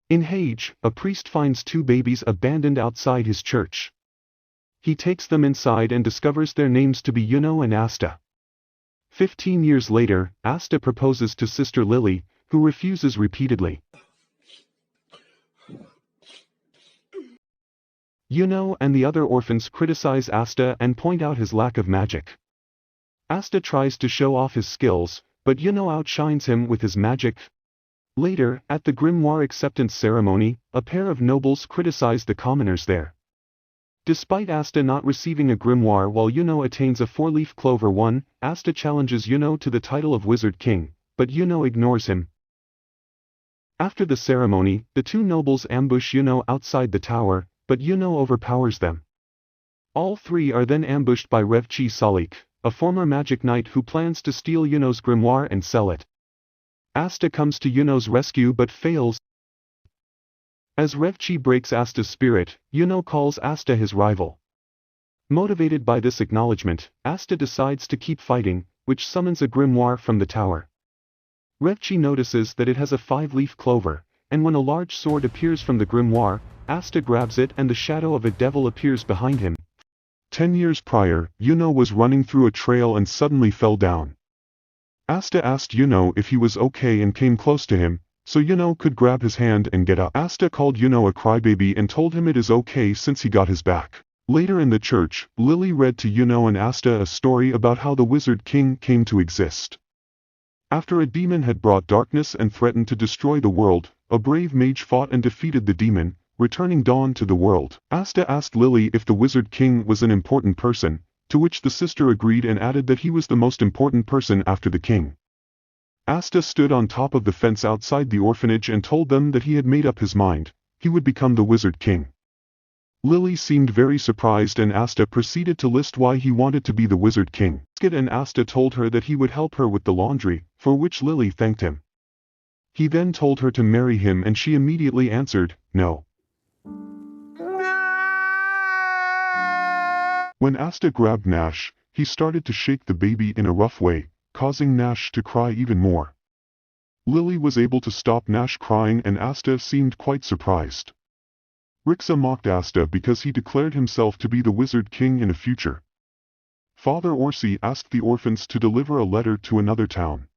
In Hage, a priest finds two babies abandoned outside his church. He takes them inside and discovers their names to be Yuno and Asta. 15 years later, Asta proposes to Sister Lily, who refuses repeatedly. Yuno and the other orphans criticize Asta and point out his lack of magic. Asta tries to show off his skills, but Yuno outshines him with his magic. Later, at the grimoire acceptance ceremony, a pair of nobles criticize the commoners there. Despite Asta not receiving a grimoire while Yuno attains a 4-leaf clover 1, Asta challenges Yuno to the title of Wizard King, but Yuno ignores him. After the ceremony, the two nobles ambush Yuno outside the tower, but Yuno overpowers them. All three are then ambushed by Revchi Salik, a former magic knight who plans to steal Yuno's grimoire and sell it. Asta comes to Yuno's rescue but fails. As Revchi breaks Asta's spirit, Yuno calls Asta his rival. Motivated by this acknowledgement, Asta decides to keep fighting, which summons a grimoire from the tower. Revchi notices that it has a 5-leaf clover, and when a large sword appears from the grimoire, Asta grabs it and the shadow of a devil appears behind him. 10 years prior, Yuno was running through a trail and suddenly fell down. Asta asked Yuno if he was okay and came close to him, so Yuno could grab his hand and get up. Asta called Yuno a crybaby and told him it is okay since he got his back. Later in the church, Lily read to Yuno and Asta a story about how the Wizard King came to exist. After a demon had brought darkness and threatened to destroy the world, a brave mage fought and defeated the demon, returning dawn to the world. Asta asked Lily if the Wizard King was an important person, to which the sister agreed and added that he was the most important person after the king. Asta stood on top of the fence outside the orphanage and told them that he had made up his mind, he would become the Wizard King. Lily seemed very surprised and Asta proceeded to list why he wanted to be the Wizard King. And Asta told her that he would help her with the laundry, for which Lily thanked him. He then told her to marry him and she immediately answered, no. When Asta grabbed Nash, he started to shake the baby in a rough way, causing Nash to cry even more. Lily was able to stop Nash crying and Asta seemed quite surprised. Rixa mocked Asta because he declared himself to be the Wizard King in the future. Father Orsi asked the orphans to deliver a letter to another town.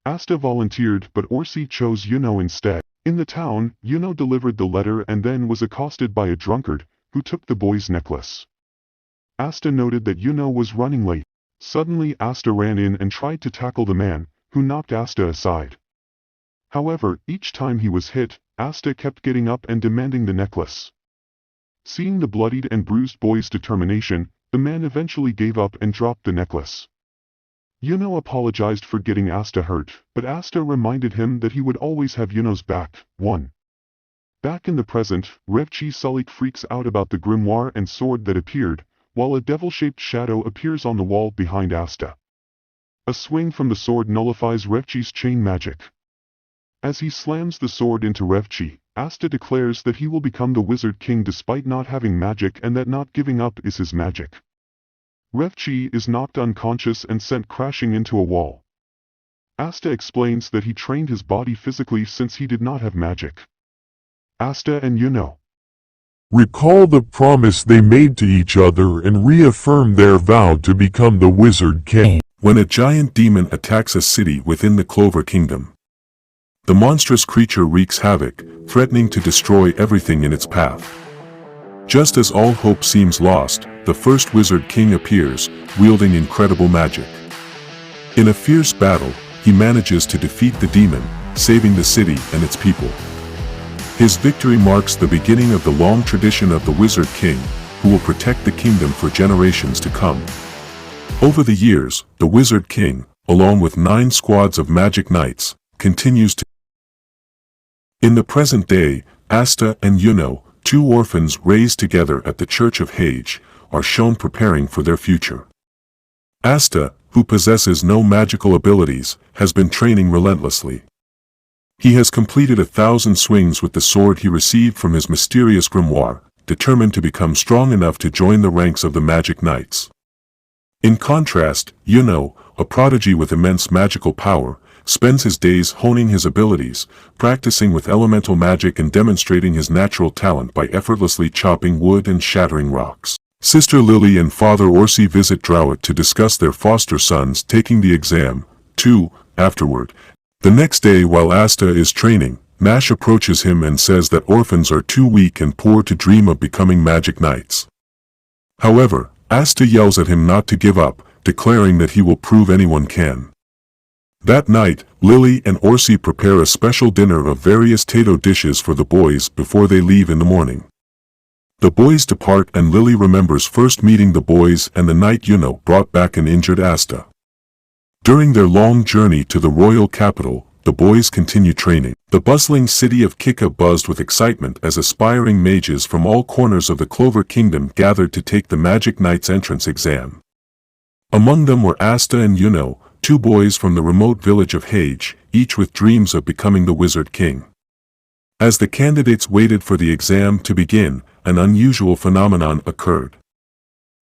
Asta volunteered but Orsi chose Yuno instead. In the town, Yuno delivered the letter and then was accosted by a drunkard, who took the boy's necklace. Asta noted that Yuno was running late. Suddenly Asta ran in and tried to tackle the man, who knocked Asta aside. However, each time he was hit, Asta kept getting up and demanding the necklace. Seeing the bloodied and bruised boy's determination, the man eventually gave up and dropped the necklace. Yuno apologized for getting Asta hurt, but Asta reminded him that he would always have Yuno's back. 1. Back in the present, Revchi Sulik freaks out about the grimoire and sword that appeared, while a devil-shaped shadow appears on the wall behind Asta. A swing from the sword nullifies Revchi's chain magic. As he slams the sword into Revchi, Asta declares that he will become the Wizard King despite not having magic and that not giving up is his magic. Revchi is knocked unconscious and sent crashing into a wall. Asta explains that he trained his body physically since he did not have magic. Asta and Yuno recall the promise they made to each other and reaffirm their vow to become the Wizard King. When a giant demon attacks a city within the Clover Kingdom, the monstrous creature wreaks havoc, threatening to destroy everything in its path. Just as all hope seems lost, the first Wizard King appears, wielding incredible magic. In a fierce battle, he manages to defeat the demon, saving the city and its people. His victory marks the beginning of the long tradition of the Wizard King, who will protect the kingdom for generations to come. Over the years, the Wizard King, along with 9 squads of magic knights, continues to. In the present day, Asta and Yuno, 2 orphans raised together at the Church of Hage, are shown preparing for their future. Asta, who possesses no magical abilities, has been training relentlessly. He has completed 1,000 swings with the sword he received from his mysterious grimoire, determined to become strong enough to join the ranks of the magic knights. In contrast, Yuno, a prodigy with immense magical power, spends his days honing his abilities, practicing with elemental magic and demonstrating his natural talent by effortlessly chopping wood and shattering rocks. Sister Lily and Father Orsi visit Drought to discuss their foster sons taking the exam, too, afterward. The next day while Asta is training, Nash approaches him and says that orphans are too weak and poor to dream of becoming magic knights. However, Asta yells at him not to give up, declaring that he will prove anyone can. That night, Lily and Orsi prepare a special dinner of various Tato dishes for the boys before they leave in the morning. The boys depart and Lily remembers first meeting the boys and the night Yuno brought back an injured Asta. During their long journey to the royal capital, the boys continue training. The bustling city of GIGA buzzed with excitement as aspiring mages from all corners of the Clover Kingdom gathered to take the Magic Knight's entrance exam. Among them were Asta and Yuno, two boys from the remote village of Hage, each with dreams of becoming the Wizard King. As the candidates waited for the exam to begin, an unusual phenomenon occurred.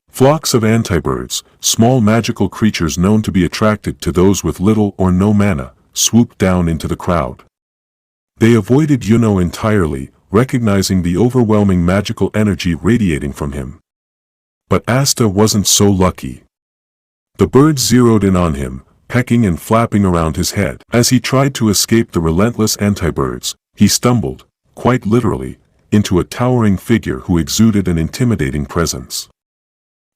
Flocks of antibirds, small magical creatures known to be attracted to those with little or no mana, swooped down into the crowd. They avoided Yuno entirely, recognizing the overwhelming magical energy radiating from him. But Asta wasn't so lucky. The birds zeroed in on him, pecking and flapping around his head. As he tried to escape the relentless antibirds, he stumbled, quite literally, into a towering figure who exuded an intimidating presence.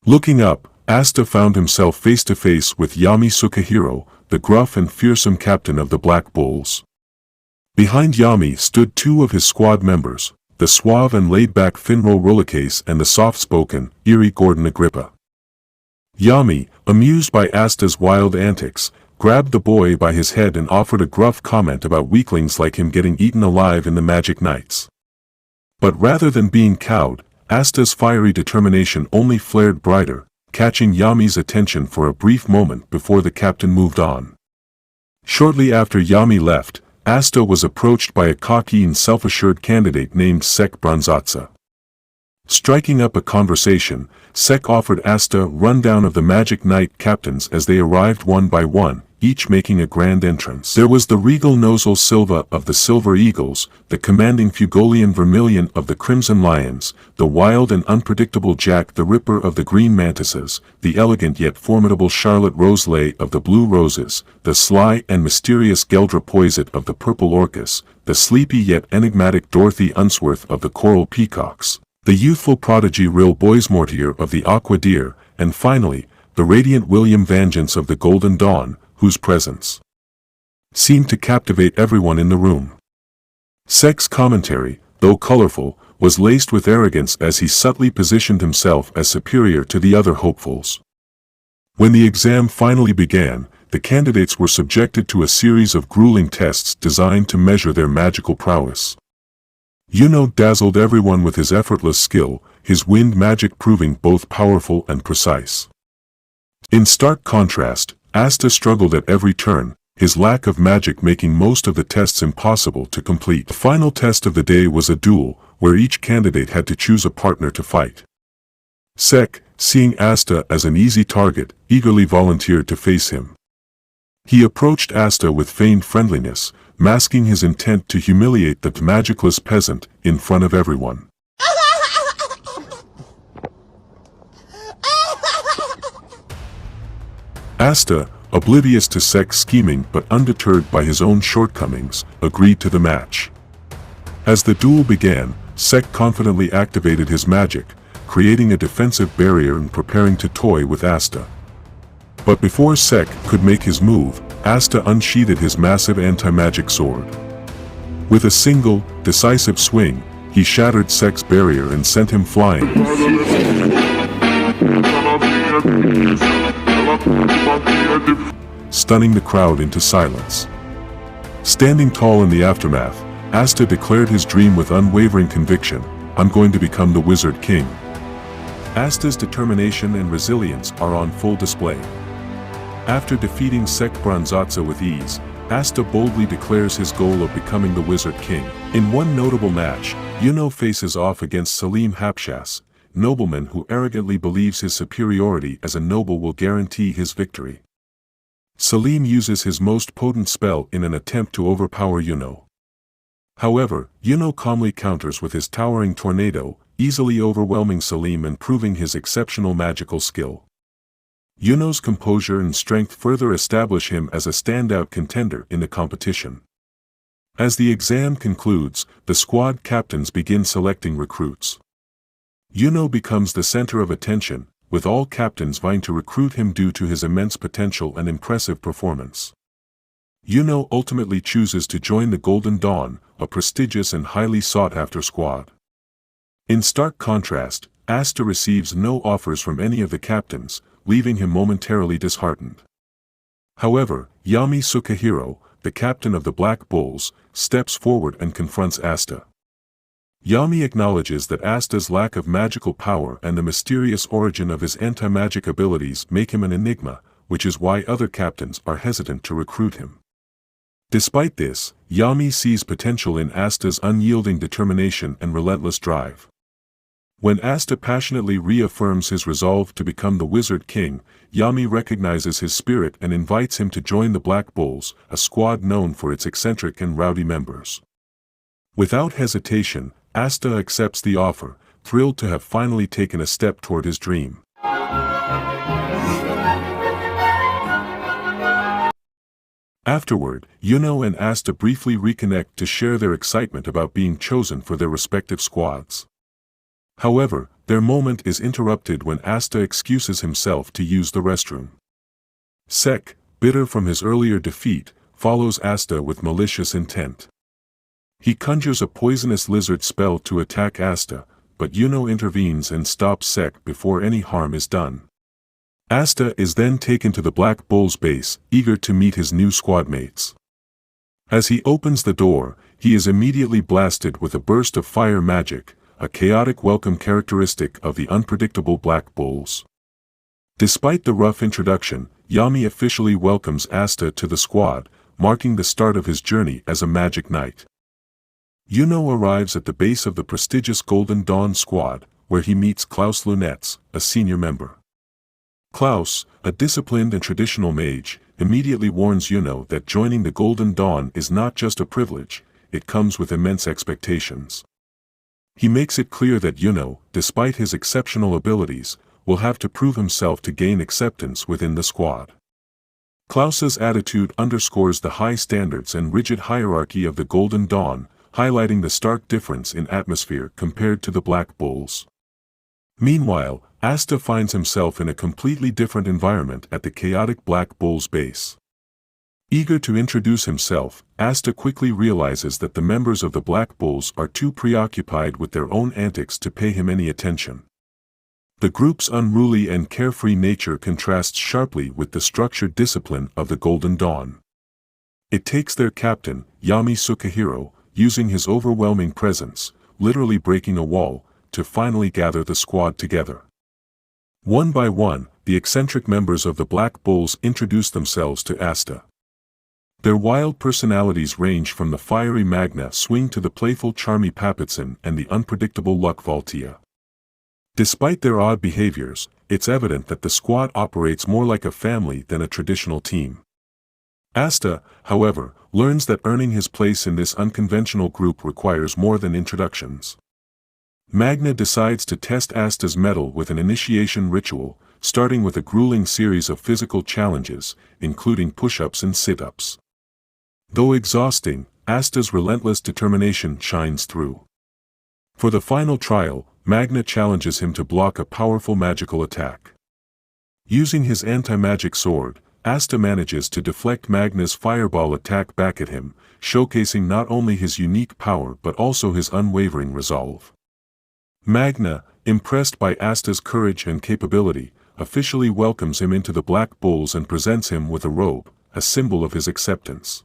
Looking up, Asta found himself face to face with Yami Sukahiro, the gruff and fearsome captain of the Black Bulls. Behind Yami stood two of his squad members, the suave and laid-back Finro Rollicase and the soft-spoken, eerie Gordon Agrippa. Yami, amused by Asta's wild antics, grabbed the boy by his head and offered a gruff comment about weaklings like him getting eaten alive in the Magic Knights. But rather than being cowed, Asta's fiery determination only flared brighter, catching Yami's attention for a brief moment before the captain moved on. Shortly after Yami left, Asta was approached by a cocky and self-assured candidate named Sek Bronzatsa. Striking up a conversation, Sek offered Asta a rundown of the Magic Knight captains as they arrived one by one, each making a grand entrance. There was the regal Nozel Silva of the Silver Eagles, the commanding Fugolian Vermilion of the Crimson Lions, the wild and unpredictable Jack the Ripper of the Green Mantises, the elegant yet formidable Charlotte Roselay of the Blue Roses, the sly and mysterious Geldra Poiset of the Purple Orchis, the sleepy yet enigmatic Dorothy Unsworth of the Coral Peacocks, the youthful prodigy Ril Boismortier of the Aqua Deer, and finally, the radiant William Vengeance of the Golden Dawn, whose presence seemed to captivate everyone in the room. Sek's commentary, though colorful, was laced with arrogance as he subtly positioned himself as superior to the other hopefuls. When the exam finally began, the candidates were subjected to a series of grueling tests designed to measure their magical prowess. Yuno dazzled everyone with his effortless skill, his wind magic proving both powerful and precise. In stark contrast, Asta struggled at every turn, his lack of magic making most of the tests impossible to complete. The final test of the day was a duel, where each candidate had to choose a partner to fight. Sek, seeing Asta as an easy target, eagerly volunteered to face him. He approached Asta with feigned friendliness, masking his intent to humiliate the magicless peasant in front of everyone. Asta, oblivious to Sek's scheming but undeterred by his own shortcomings, agreed to the match. As the duel began, Sek confidently activated his magic, creating a defensive barrier and preparing to toy with Asta. But before Sek could make his move, Asta unsheathed his massive anti-magic sword. With a single, decisive swing, he shattered Sek's barrier and sent him flying, stunning the crowd into silence. Standing tall in the aftermath, Asta declared his dream with unwavering conviction: "I'm going to become the Wizard King." Asta's determination and resilience are on full display. After defeating Sek Bronzatsa with ease, Asta boldly declares his goal of becoming the Wizard King. In one notable match, Yuno faces off against Salim Hapshas, nobleman who arrogantly believes his superiority as a noble will guarantee his victory. Selim uses his most potent spell in an attempt to overpower Yuno. However, Yuno calmly counters with his towering tornado, easily overwhelming Selim and proving his exceptional magical skill. Yuno's composure and strength further establish him as a standout contender in the competition. As the exam concludes, the squad captains begin selecting recruits. Yuno becomes the center of attention, with all captains vying to recruit him due to his immense potential and impressive performance. Yuno ultimately chooses to join the Golden Dawn, a prestigious and highly sought-after squad. In stark contrast, Asta receives no offers from any of the captains, leaving him momentarily disheartened. However, Yami Sukahiro, the captain of the Black Bulls, steps forward and confronts Asta. Yami acknowledges that Asta's lack of magical power and the mysterious origin of his anti-magic abilities make him an enigma, which is why other captains are hesitant to recruit him. Despite this, Yami sees potential in Asta's unyielding determination and relentless drive. When Asta passionately reaffirms his resolve to become the Wizard King, Yami recognizes his spirit and invites him to join the Black Bulls, a squad known for its eccentric and rowdy members. Without hesitation, Asta accepts the offer, thrilled to have finally taken a step toward his dream. Afterward, Yuno and Asta briefly reconnect to share their excitement about being chosen for their respective squads. However, their moment is interrupted when Asta excuses himself to use the restroom. Sek, bitter from his earlier defeat, follows Asta with malicious intent. He conjures a poisonous lizard spell to attack Asta, but Yuno intervenes and stops Sek before any harm is done. Asta is then taken to the Black Bull's base, eager to meet his new squadmates. As he opens the door, he is immediately blasted with a burst of fire magic, a chaotic welcome characteristic of the unpredictable Black Bulls. Despite the rough introduction, Yami officially welcomes Asta to the squad, marking the start of his journey as a magic knight. Yuno arrives at the base of the prestigious Golden Dawn squad, where he meets Klaus Lunetz, a senior member. Klaus, a disciplined and traditional mage, immediately warns Yuno that joining the Golden Dawn is not just a privilege, it comes with immense expectations. He makes it clear that Yuno, despite his exceptional abilities, will have to prove himself to gain acceptance within the squad. Klaus's attitude underscores the high standards and rigid hierarchy of the Golden Dawn, highlighting the stark difference in atmosphere compared to the Black Bulls. Meanwhile, Asta finds himself in a completely different environment at the chaotic Black Bull's base. Eager to introduce himself, Asta quickly realizes that the members of the Black Bulls are too preoccupied with their own antics to pay him any attention. The group's unruly and carefree nature contrasts sharply with the structured discipline of the Golden Dawn. It takes their captain, Yami Sukahiro, using his overwhelming presence, literally breaking a wall, to finally gather the squad together. One by one, the eccentric members of the Black Bulls introduce themselves to Asta. Their wild personalities range from the fiery Magna Swing to the playful Charmy Papitson and the unpredictable Luck Valtia. Despite their odd behaviors, it's evident that the squad operates more like a family than a traditional team. Asta, however, learns that earning his place in this unconventional group requires more than introductions. Magna decides to test Asta's mettle with an initiation ritual, starting with a grueling series of physical challenges, including push-ups and sit-ups. Though exhausting, Asta's relentless determination shines through. For the final trial, Magna challenges him to block a powerful magical attack. Using his anti-magic sword, Asta manages to deflect Magna's fireball attack back at him, showcasing not only his unique power but also his unwavering resolve. Magna, impressed by Asta's courage and capability, officially welcomes him into the Black Bulls and presents him with a robe, a symbol of his acceptance.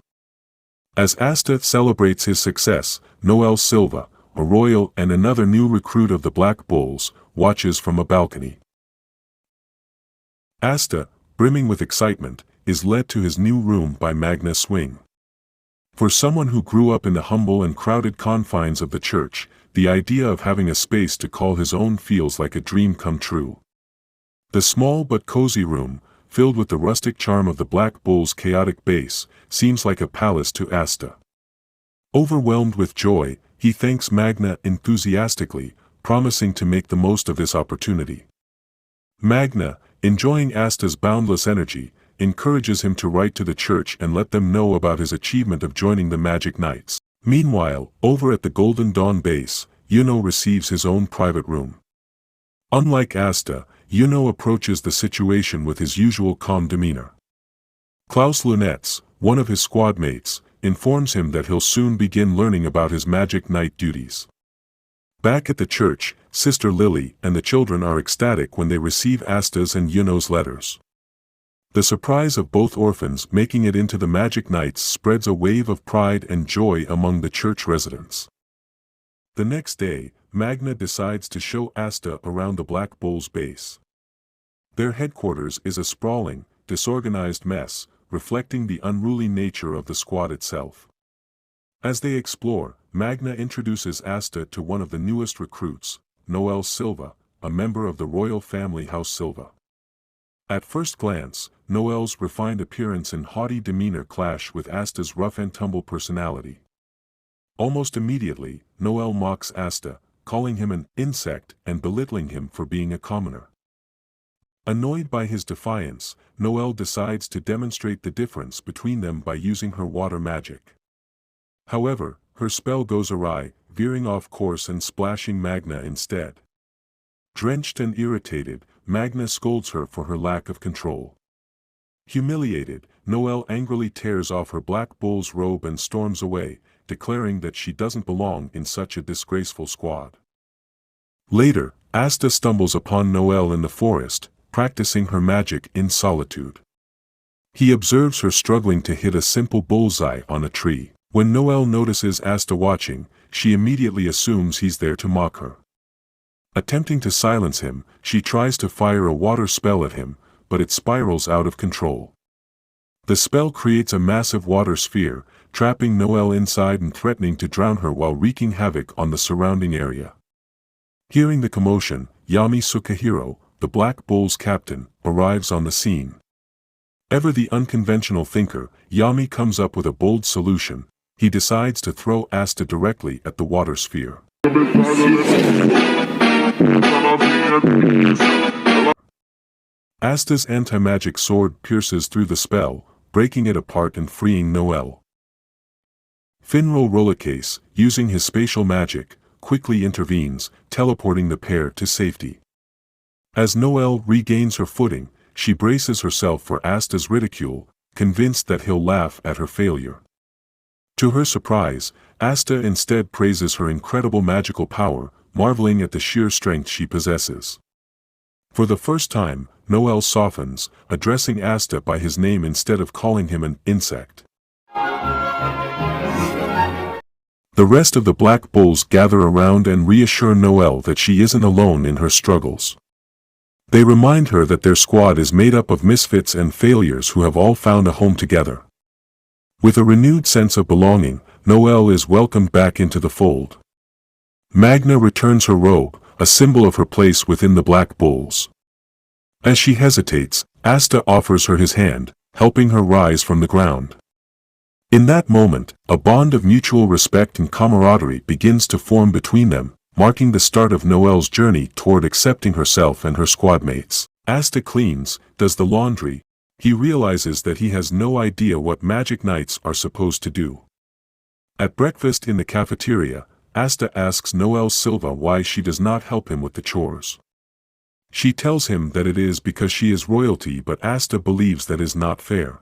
As Asta celebrates his success, Noel Silva, a royal and another new recruit of the Black Bulls, watches from a balcony. Asta, brimming with excitement, is led to his new room by Magna Swing. For someone who grew up in the humble and crowded confines of the church, the idea of having a space to call his own feels like a dream come true. The small but cozy room, filled with the rustic charm of the Black Bull's chaotic base, seems like a palace to Asta. Overwhelmed with joy, he thanks Magna enthusiastically, promising to make the most of this opportunity. Magna, enjoying Asta's boundless energy, encourages him to write to the church and let them know about his achievement of joining the Magic Knights. Meanwhile, over at the Golden Dawn base, Yuno receives his own private room. Unlike Asta, Yuno approaches the situation with his usual calm demeanor. Klaus Lunetz, one of his squad mates, informs him that he'll soon begin learning about his Magic Knight duties. Back at the church, Sister Lily and the children are ecstatic when they receive Asta's and Yuno's letters. The surprise of both orphans making it into the Magic Knights spreads a wave of pride and joy among the church residents. The next day, Magna decides to show Asta around the Black Bull's base. Their headquarters is a sprawling, disorganized mess, reflecting the unruly nature of the squad itself. As they explore, Magna introduces Asta to one of the newest recruits, Noel Silva, a member of the royal family House Silva. At first glance, Noel's refined appearance and haughty demeanor clash with Asta's rough-and-tumble personality. Almost immediately, Noel mocks Asta, calling him an insect and belittling him for being a commoner. Annoyed by his defiance, Noel decides to demonstrate the difference between them by using her water magic. However, her spell goes awry, veering off course and splashing Magna instead. Drenched and irritated, Magna scolds her for her lack of control. Humiliated, Noel angrily tears off her Black Bull's robe and storms away, declaring that she doesn't belong in such a disgraceful squad. Later, Asta stumbles upon Noel in the forest, practicing her magic in solitude. He observes her struggling to hit a simple bullseye on a tree. When Noel notices Asta watching, she immediately assumes he's there to mock her. Attempting to silence him, she tries to fire a water spell at him, but it spirals out of control. The spell creates a massive water sphere, trapping Noel inside and threatening to drown her while wreaking havoc on the surrounding area. Hearing the commotion, Yami Sukahiro, the Black Bull's captain, arrives on the scene. Ever the unconventional thinker, Yami comes up with a bold solution. He decides to throw Asta directly at the water sphere. Asta's anti-magic sword pierces through the spell, breaking it apart and freeing Noel. Finro Rollercase, using his spatial magic, quickly intervenes, teleporting the pair to safety. As Noel regains her footing, she braces herself for Asta's ridicule, convinced that he'll laugh at her failure. To her surprise, Asta instead praises her incredible magical power, marveling at the sheer strength she possesses. For the first time, Noel softens, addressing Asta by his name instead of calling him an insect. The rest of the Black Bulls gather around and reassure Noel that she isn't alone in her struggles. They remind her that their squad is made up of misfits and failures who have all found a home together. With a renewed sense of belonging, Noel is welcomed back into the fold. Magna returns her robe, a symbol of her place within the Black Bulls. As she hesitates, Asta offers her his hand, helping her rise from the ground. In that moment, a bond of mutual respect and camaraderie begins to form between them, marking the start of Noel's journey toward accepting herself and her squadmates. Asta cleans, does the laundry. He realizes that he has no idea what Magic Knights are supposed to do. At breakfast in the cafeteria, Asta asks Noel Silva why she does not help him with the chores. She tells him that it is because she is royalty, but Asta believes that is not fair.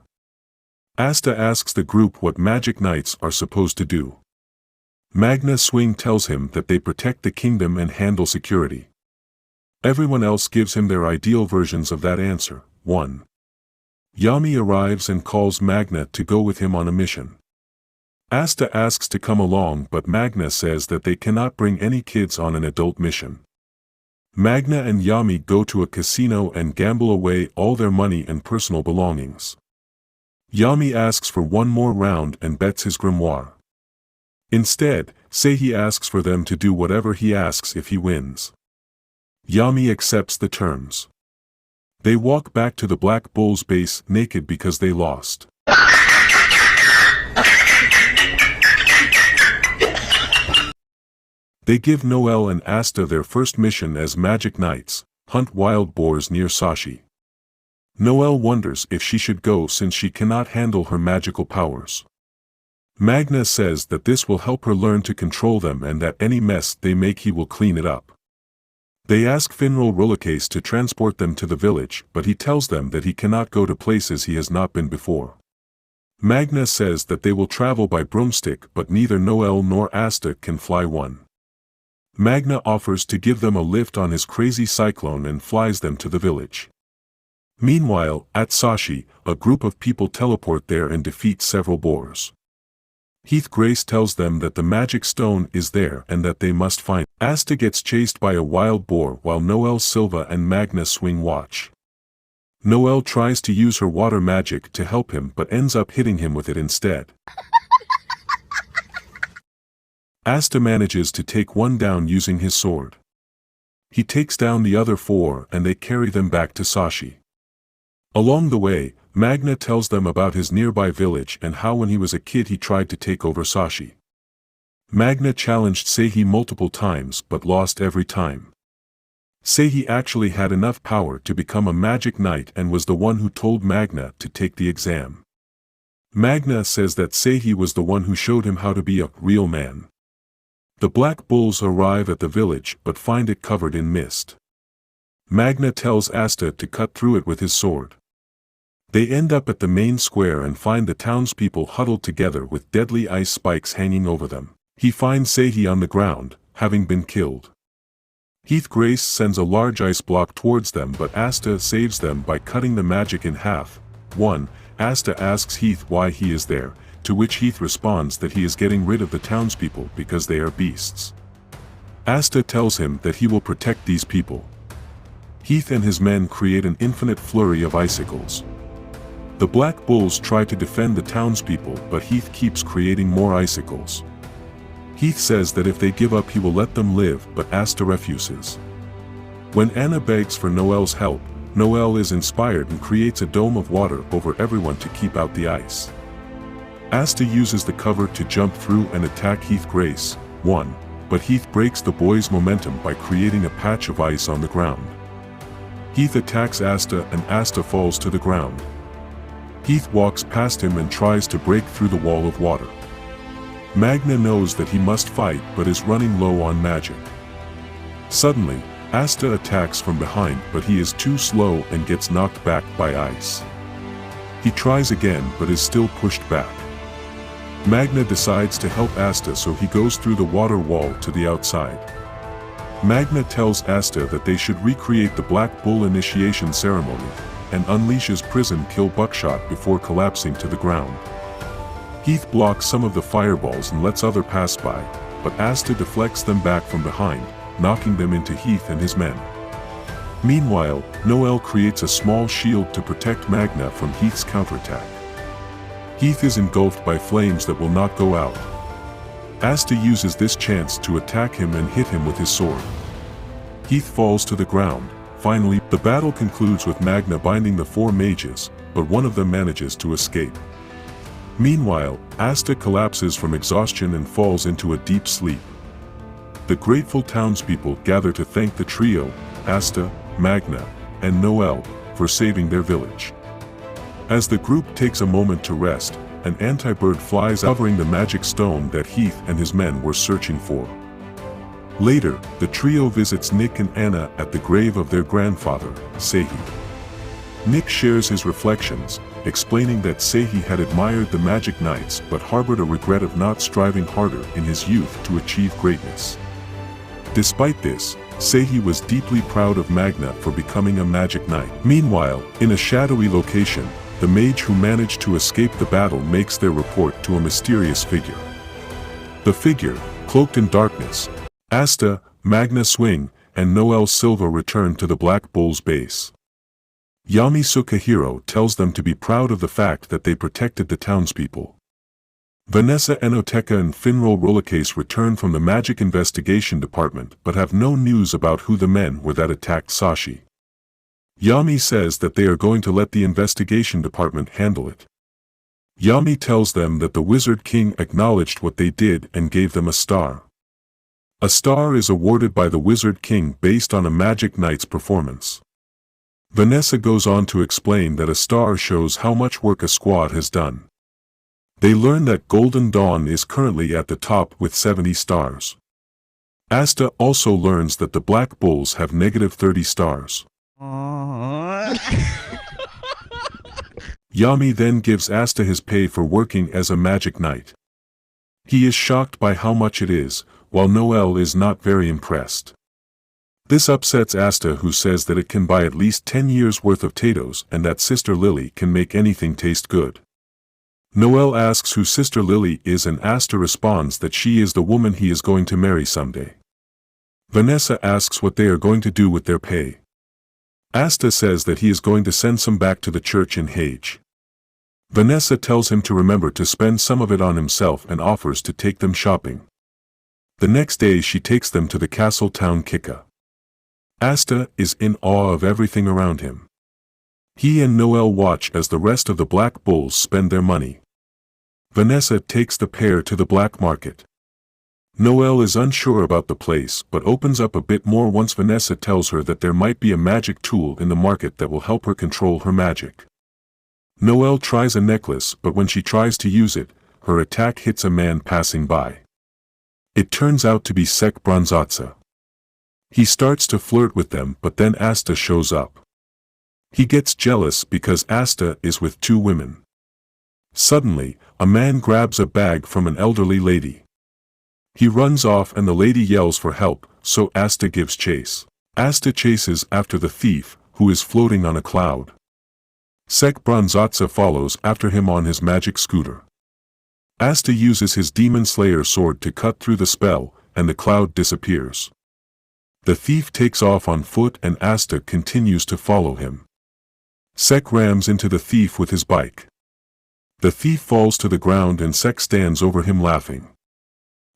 Asta asks the group what Magic Knights are supposed to do. Magna Swing tells him that they protect the kingdom and handle security. Everyone else gives him their ideal versions of that answer. 1. Yami arrives and calls Magna to go with him on a mission. Asta asks to come along, but Magna says that they cannot bring any kids on an adult mission. Magna and Yami go to a casino and gamble away all their money and personal belongings. Yami asks for one more round and bets his grimoire. Instead, Sehi asks for them to do whatever he asks if he wins. Yami accepts the terms. They walk back to the Black Bull's base naked because they lost. They give Noel and Asta their first mission as magic knights, hunt wild boars near Sashi. Noel wonders if she should go since she cannot handle her magical powers. Magna says that this will help her learn to control them and that any mess they make he will clean it up. They ask Finral Rollercase to transport them to the village, but he tells them that he cannot go to places he has not been before. Magna says that they will travel by broomstick, but neither Noel nor Asta can fly one. Magna offers to give them a lift on his crazy cyclone and flies them to the village. Meanwhile, at Sashi, a group of people teleport there and defeat several boars. Heath Grace tells them that the magic stone is there and that they must find it. Asta gets chased by a wild boar while Noel, Silva and Magna swing watch. Noel tries to use her water magic to help him but ends up hitting him with it instead. Asta manages to take one down using his sword. He takes down the other 4 and they carry them back to Sashi. Along the way, Magna tells them about his nearby village and how when he was a kid he tried to take over Sashi. Magna challenged Seihi multiple times but lost every time. Seihi actually had enough power to become a magic knight and was the one who told Magna to take the exam. Magna says that Seihi was the one who showed him how to be a real man. The Black Bulls arrive at the village but find it covered in mist. Magna tells Asta to cut through it with his sword. They end up at the main square and find the townspeople huddled together with deadly ice spikes hanging over them. He finds Seihi on the ground, having been killed. Heath Grace sends a large ice block towards them but Asta saves them by cutting the magic in half. 1. Asta asks Heath why he is there, to which Heath responds that he is getting rid of the townspeople because they are beasts. Asta tells him that he will protect these people. Heath and his men create an infinite flurry of icicles. The Black Bulls try to defend the townspeople but Heath keeps creating more icicles. Heath says that if they give up he will let them live but Asta refuses. When Anna begs for Noel's help, Noel is inspired and creates a dome of water over everyone to keep out the ice. Asta uses the cover to jump through and attack Heath Grace. 1. But Heath breaks the boy's momentum by creating a patch of ice on the ground. Heath attacks Asta and Asta falls to the ground. Heath walks past him and tries to break through the wall of water. Magna knows that he must fight but is running low on magic. Suddenly, Asta attacks from behind but he is too slow and gets knocked back by ice. He tries again but is still pushed back. Magna decides to help Asta so he goes through the water wall to the outside. Magna tells Asta that they should recreate the Black Bull initiation ceremony, and unleashes Prison Kill Buckshot before collapsing to the ground. Heath blocks some of the fireballs and lets others pass by, but Asta deflects them back from behind, knocking them into Heath and his men. Meanwhile, Noel creates a small shield to protect Magna from Heath's counterattack. Heath is engulfed by flames that will not go out. Asta uses this chance to attack him and hit him with his sword. Heath falls to the ground. Finally, the battle concludes with Magna binding the 4 mages, but one of them manages to escape. Meanwhile, Asta collapses from exhaustion and falls into a deep sleep. The grateful townspeople gather to thank the trio, Asta, Magna, and Noel, for saving their village. As the group takes a moment to rest, an anti-bird flies covering the magic stone that Heath and his men were searching for. Later, the trio visits Nick and Anna at the grave of their grandfather, Seihi. Nick shares his reflections, explaining that Seihi had admired the magic knights but harbored a regret of not striving harder in his youth to achieve greatness. Despite this, Seihi was deeply proud of Magna for becoming a magic knight. Meanwhile, in a shadowy location, the mage who managed to escape the battle makes their report to a mysterious figure. The figure, cloaked in darkness, Asta, Magna Swing, and Noel Silva return to the Black Bull's base. Yami Sukahiro tells them to be proud of the fact that they protected the townspeople. Vanessa Enoteka and Finral Rollercase return from the Magic Investigation Department but have no news about who the men were that attacked Sashi. Yami says that they are going to let the investigation department handle it. Yami tells them that the Wizard King acknowledged what they did and gave them a star. A star is awarded by the Wizard King based on a Magic Knight's performance. Vanessa goes on to explain that a star shows how much work a squad has done. They learn that Golden Dawn is currently at the top with 70 stars. Asta also learns that the Black Bulls have -30 stars. Yami then gives Asta his pay for working as a Magic Knight. He is shocked by how much it is, while Noel is not very impressed. This upsets Asta, who says that it can buy at least 10 years' worth of potatoes and that Sister Lily can make anything taste good. Noel asks who Sister Lily is and Asta responds that she is the woman he is going to marry someday. Vanessa asks what they are going to do with their pay. Asta says that he is going to send some back to the church in Hage. Vanessa tells him to remember to spend some of it on himself and offers to take them shopping. The next day she takes them to the castle town GIGA. Asta is in awe of everything around him. He and Noel watch as the rest of the Black Bulls spend their money. Vanessa takes the pair to the black market. Noel is unsure about the place but opens up a bit more once Vanessa tells her that there might be a magic tool in the market that will help her control her magic. Noel tries a necklace, but when she tries to use it, her attack hits a man passing by. It turns out to be Sek Bronzatsa. He starts to flirt with them, but then Asta shows up. He gets jealous because Asta is with 2 women. Suddenly, a man grabs a bag from an elderly lady. He runs off and the lady yells for help, so Asta gives chase. Asta chases after the thief, who is floating on a cloud. Sek Bronzatsa follows after him on his magic scooter. Asta uses his Demon Slayer sword to cut through the spell, and the cloud disappears. The thief takes off on foot and Asta continues to follow him. Sek rams into the thief with his bike. The thief falls to the ground and Sek stands over him laughing.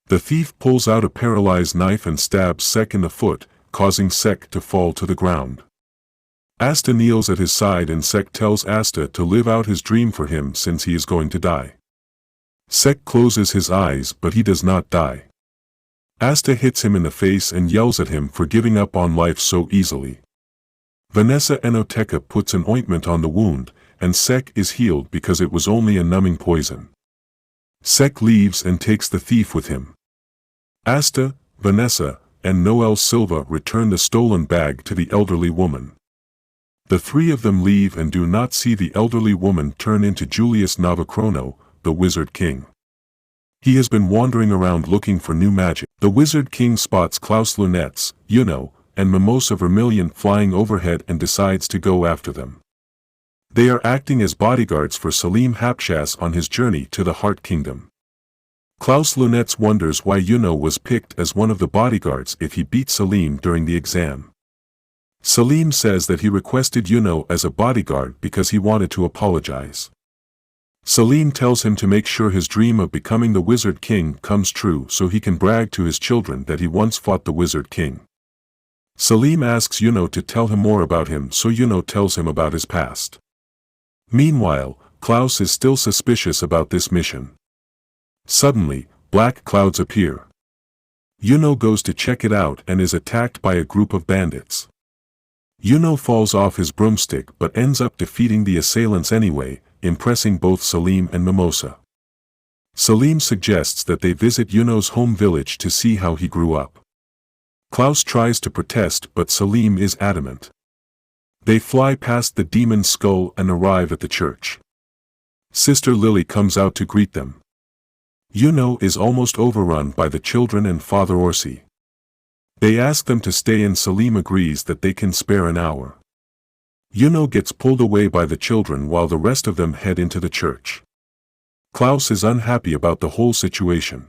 The thief pulls out a paralyzed knife and stabs Sek in the foot, causing Sek to fall to the ground. Asta kneels at his side and Sek tells Asta to live out his dream for him since he is going to die. Sek closes his eyes but he does not die. Asta hits him in the face and yells at him for giving up on life so easily. Vanessa Enoteca puts an ointment on the wound, and Sek is healed because it was only a numbing poison. Sek leaves and takes the thief with him. Asta, Vanessa, and Noel Silva return the stolen bag to the elderly woman. The 3 of them leave and do not see the elderly woman turn into Julius Navachrono, the Wizard King. He has been wandering around looking for new magic. The Wizard King spots Klaus Lunetz, Yuno, and Mimosa Vermilion flying overhead and decides to go after them. They are acting as bodyguards for Salim Hapshas on his journey to the Heart Kingdom. Klaus Lunetz wonders why Yuno was picked as one of the bodyguards if he beat Salim during the exam. Salim says that he requested Yuno as a bodyguard because he wanted to apologize. Salim tells him to make sure his dream of becoming the Wizard King comes true so he can brag to his children that he once fought the Wizard King. Salim asks Yuno to tell him more about him, so Yuno tells him about his past. Meanwhile, Klaus is still suspicious about this mission. Suddenly, black clouds appear. Yuno goes to check it out and is attacked by a group of bandits. Yuno falls off his broomstick but ends up defeating the assailants anyway, impressing both Salim and Mimosa. Salim suggests that they visit Yuno's home village to see how he grew up. Klaus tries to protest but Salim is adamant. They fly past the demon's skull and arrive at the church. Sister Lily comes out to greet them. Yuno is almost overrun by the children and Father Orsi. They ask them to stay and Salim agrees that they can spare an hour. Yuno gets pulled away by the children while the rest of them head into the church. Klaus is unhappy about the whole situation.